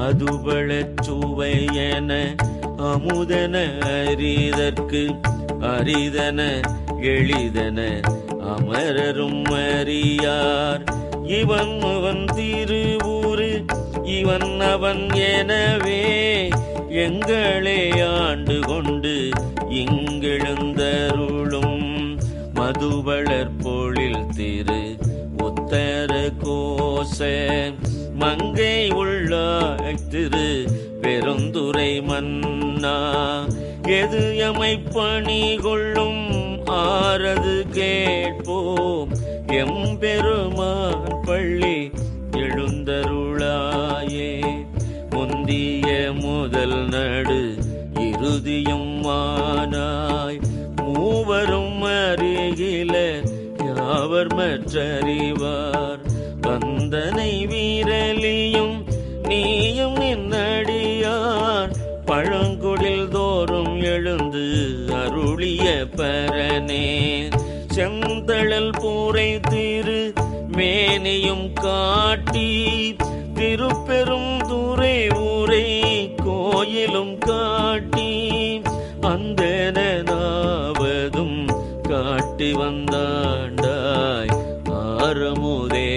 அதுபழச் சுவையென அமுதன அரிதற்கு அரிதன எளிதன அமரரும் அறியார். இவன் அவன் திருவூரு இவன் அவன் எனவே எங்களே ஆண்டு கொண்டு இங்கெழுந்தருளும் மதுவளர் பொழில் திரு உத்தர கோச மங்கை உள்ளாய் திரு பெருந்துரை மன்னா. எது எமை பணி கொள்ளும் ஆறது கேட்போம் எம்பெருமான் பள்ளி எழுந்தருளாயே. முந்திய முதல் நடு இறுதியும் மானாய் மூவரும் அறிகில யாவர் மற்றறிவார். வந்தனை வீரலியும் நீயும் நின்னடியார் பழங்குடில் தோறும் எழுந்து அருளிய பரனே. செந்தழல் பூரை திரு மேனியும் காட்டி திருப்பெரும் துறை ஊரை கோயிலும் காட்டி அந்தனாவதும் காட்டி வந்தாண்டாய் ஆரமுதே.